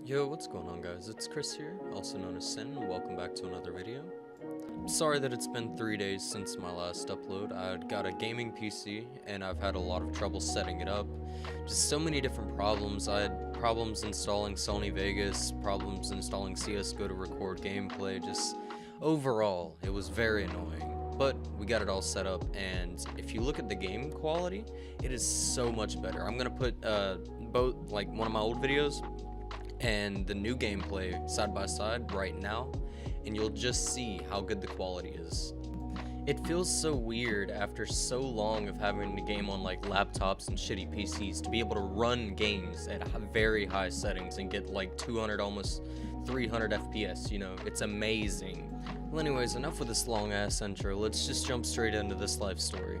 Yo, what's going on, guys? It's Chris here, also known as Sin, and welcome back to another video. Sorry that it's been 3 days since my last upload. I got a gaming PC, and I've had a lot of trouble setting it up. Just so many different problems. I had problems installing Sony Vegas, problems installing CSGO to record gameplay, just overall, it was very annoying. But we got it all set up, and if you look at the game quality, it is so much better. I'm gonna put both, like, one of my old videos and the new gameplay side by side right now, and you'll just see how good the quality is. It feels so weird after so long of having the game on like laptops and shitty PCs to be able to run games at very high settings and get like 200, almost 300 FPS, you know, it's amazing. Well, anyways, enough with this long ass intro, let's just jump straight into this life story.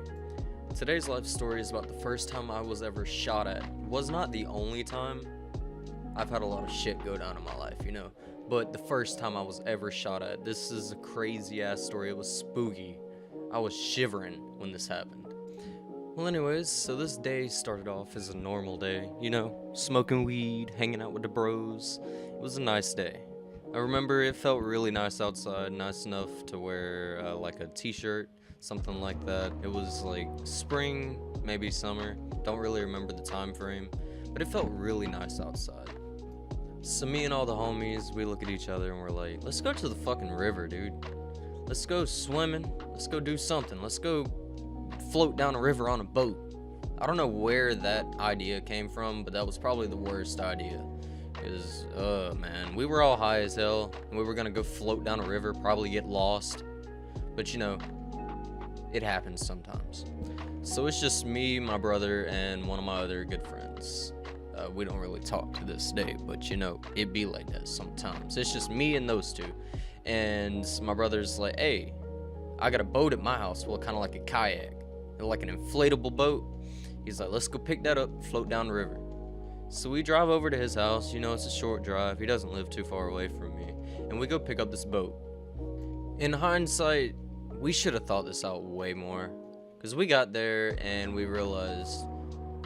Today's life story is about the first time I was ever shot at. It was not the only time. I've had a lot of shit go down in my life, you know, but the first time I was ever shot at, this is a crazy ass story. It was spooky. I was shivering when this happened. Well, anyways, so this day started off as a normal day, you know, smoking weed, hanging out with the bros. It was a nice day. I remember it felt really nice outside, nice enough to wear like a t-shirt, something like that. It was like spring, maybe summer, don't really remember the time frame, but it felt really nice outside. So me and all the homies, we look at each other and we're like, let's go to the fucking river, dude. Let's go swimming. Let's go do something. Let's go float down a river on a boat. I don't know where that idea came from, but that was probably the worst idea. Because, man, we were all high as hell, and we were gonna go float down a river, probably get lost. But you know, it happens sometimes. So it's just me, my brother, and one of my other good friends. We don't really talk to this day, but you know, it be like that sometimes. It's just me and those two. And my brother's like, hey, I got a boat at my house. Well, kind of like a kayak, like an inflatable boat. He's like, let's go pick that up, float down the river. So we drive over to his house. You know, it's a short drive. He doesn't live too far away from me. And we go pick up this boat. In hindsight, we should have thought this out way more. Because we got there and we realized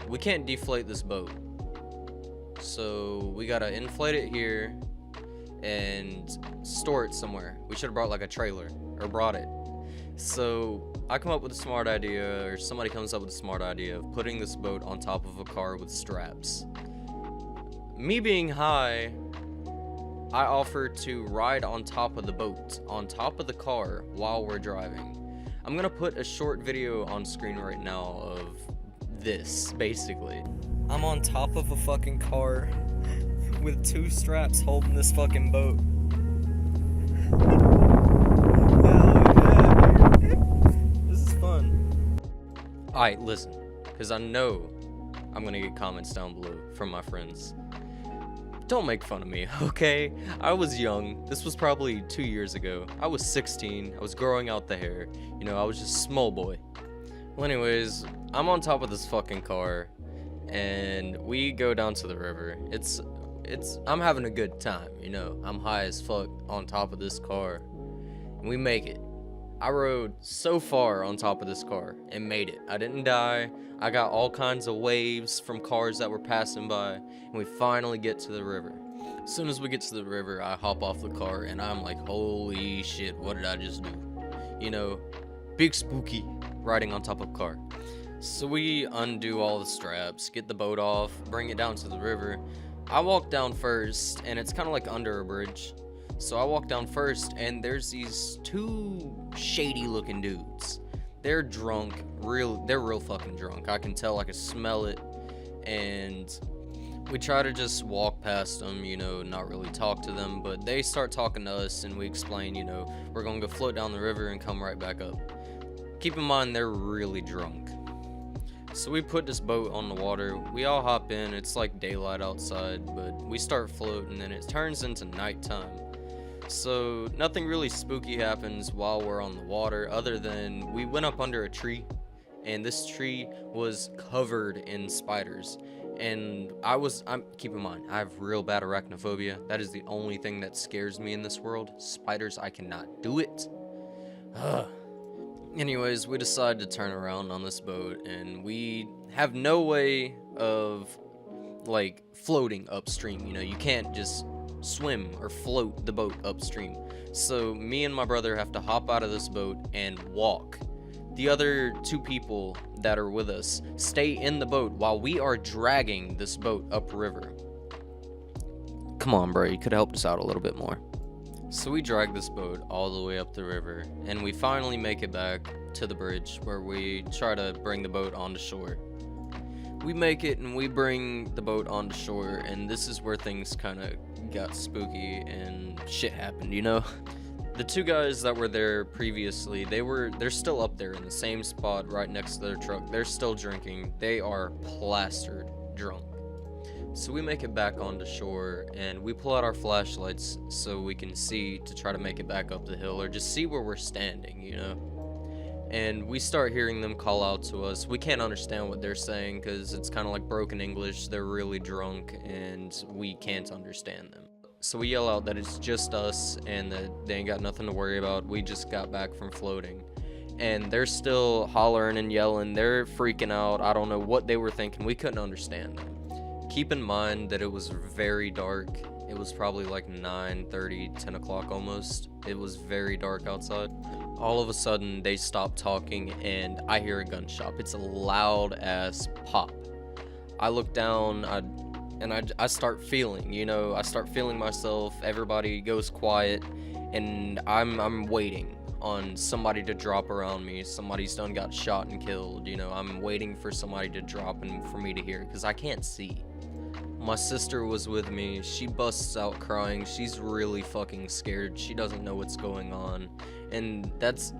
we can't deflate this boat. So we gotta inflate it here and store it somewhere. We should have brought like a trailer or brought it. So I come up with a smart idea, or somebody comes up with a smart idea of putting this boat on top of a car with straps. Me being high, I offer to ride on top of the boat, on top of the car while we're driving. I'm gonna put a short video on screen right now of this, basically. I'm on top of a fucking car with two straps holding this fucking boat. This is fun. Alright, listen, because I know I'm gonna get comments down below from my friends. Don't make fun of me, okay? I was young. This was probably 2 years ago. I was 16. I was growing out the hair. You know, I was just a small boy. Well, anyways, I'm on top of this fucking car, and we go down to the river. I'm having a good time, you know. I'm high as fuck on top of this car, and we make it. I rode so far on top of this car and made it. I didn't die. I got all kinds of waves from cars that were passing by, and we finally get to the river. As soon as we get to the river, I hop off the car, and I'm like, holy shit, what did I just do? You know, big spooky riding on top of a car. So we undo all the straps, get the boat off, bring it down to the river. I walk down first, and it's kind of like under a bridge. So I walk down first, and there's these two shady looking dudes. They're drunk, they're real fucking drunk. I can tell, I can smell it. And we try to just walk past them, you know, not really talk to them, but they start talking to us, and we explain, you know, we're gonna go float down the river and come right back up. Keep in mind, they're really drunk. So we put this boat on the water, we all hop in, it's like daylight outside, but we start floating and it turns into nighttime. So nothing really spooky happens while we're on the water, other than we went up under a tree, and this tree was covered in spiders. And keep in mind, I have real bad arachnophobia. That is the only thing that scares me in this world. Spiders, I cannot do it. Anyways, we decide to turn around on this boat, and we have no way of like floating upstream, you know, you can't just swim or float the boat upstream. So me and my brother have to hop out of this boat and walk. The other 2 people that are with us stay in the boat while we are dragging this boat upriver. Come on, bro, you could have helped us out a little bit more. So we drag this boat all the way up the river, and we finally make it back to the bridge where we try to bring the boat onto shore. We make it and we bring the boat onto shore, and this is where things kind of got spooky and shit happened, you know? The 2 guys that were there previously, they're still up there in the same spot right next to their truck. They're still drinking. They are plastered drunk. So we make it back onto shore, and we pull out our flashlights so we can see to try to make it back up the hill, or just see where we're standing, you know? And we start hearing them call out to us. We can't understand what they're saying because it's kind of like broken English. They're really drunk, and we can't understand them. So we yell out that it's just us and that they ain't got nothing to worry about. We just got back from floating. And they're still hollering and yelling. They're freaking out. I don't know what they were thinking. We couldn't understand them. Keep in mind that it was very dark. It was probably like 9:30, 10 o'clock almost. It was very dark outside. All of a sudden, they stop talking and I hear a gunshot. It's a loud ass pop. I look down, I start feeling, you know, I start feeling myself. Everybody goes quiet, and I'm waiting on somebody to drop around me. Somebody's done got shot and killed, you know. I'm waiting for somebody to drop and for me to hear, because I can't see. My sister was with me. She busts out crying. She's really fucking scared. She doesn't know what's going on. And that's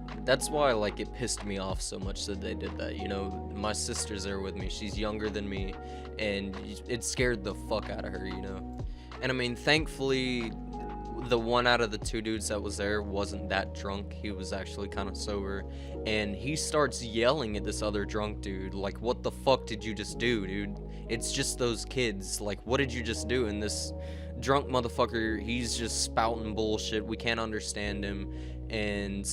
why, like, it pissed me off so much that they did that, you know. My sister's there with me. She's younger than me, and it scared the fuck out of her, you know. And I mean, thankfully, the one out of the 2 dudes that was there wasn't that drunk. He was actually kind of sober, and he starts yelling at this other drunk dude, like, what the fuck did you just do, dude? It's just those kids. Like, what did you just do? And this drunk motherfucker, he's just spouting bullshit. We can't understand him. And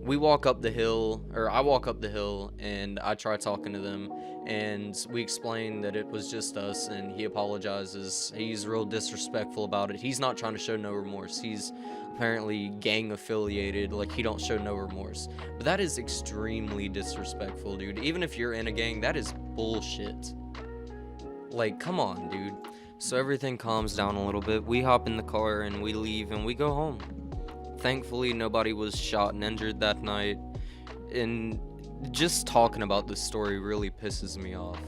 we walk up the hill, or I walk up the hill, and I try talking to them, and we explain that it was just us, and he apologizes. He's real disrespectful about it. He's not trying to show no remorse. He's apparently gang affiliated, like, he don't show no remorse. But that is extremely disrespectful, dude. Even if you're in a gang, that is bullshit. Like, come on, dude. So everything calms down a little bit. We hop in the car and we leave and we go home. Thankfully, nobody was shot and injured that night. And just talking about this story really pisses me off.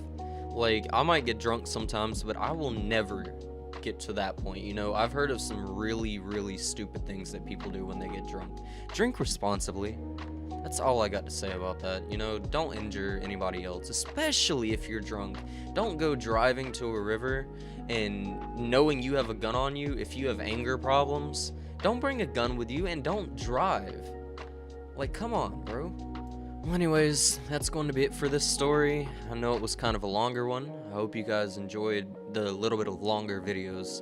Like, I might get drunk sometimes, but I will never get to that point, you know. I've heard of some really, really stupid things that people do when they get drunk. Drink responsibly. That's all I got to say about that. You know, don't injure anybody else, especially if you're drunk. Don't go driving to a river and knowing you have a gun on you. If you have anger problems, don't bring a gun with you, and don't drive. Like, come on, bro. Well, anyways, that's going to be it for this story. I know it was kind of a longer one. I hope you guys enjoyed the little bit of longer videos.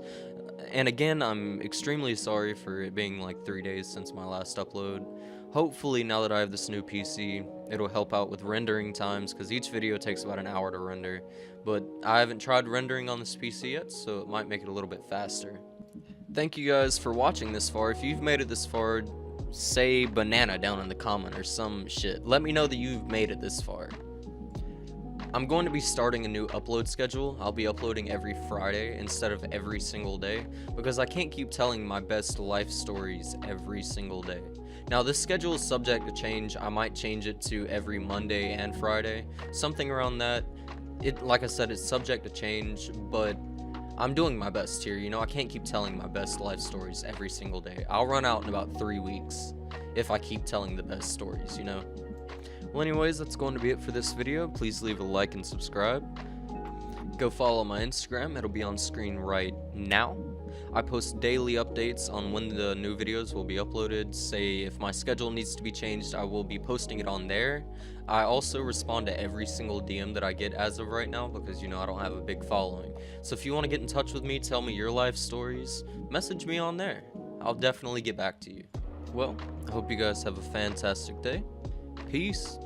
And again, I'm extremely sorry for it being like 3 days since my last upload. Hopefully, now that I have this new PC, it'll help out with rendering times, because each video takes about an hour to render. But I haven't tried rendering on this PC yet, so it might make it a little bit faster. Thank you guys for watching this far. If you've made it this far, say banana down in the comment or some shit. Let me know that you've made it this far. I'm going to be starting a new upload schedule. I'll be uploading every Friday instead of every single day, because I can't keep telling my best life stories every single day. Now, this schedule is subject to change. I might change it to every Monday and Friday, something around that. Like I said, it's subject to change, but I'm doing my best here. You know, I can't keep telling my best life stories every single day. I'll run out in about 3 weeks if I keep telling the best stories, you know. Well, anyways, that's going to be it for this video. Please leave a like and subscribe. Go follow my Instagram. It'll be on screen right now. I post daily updates on when the new videos will be uploaded. Say if my schedule needs to be changed, I will be posting it on there. I also respond to every single DM that I get as of right now, because, you know, I don't have a big following. So if you want to get in touch with me, tell me your life stories, message me on there. I'll definitely get back to you. Well, I hope you guys have a fantastic day. Peace.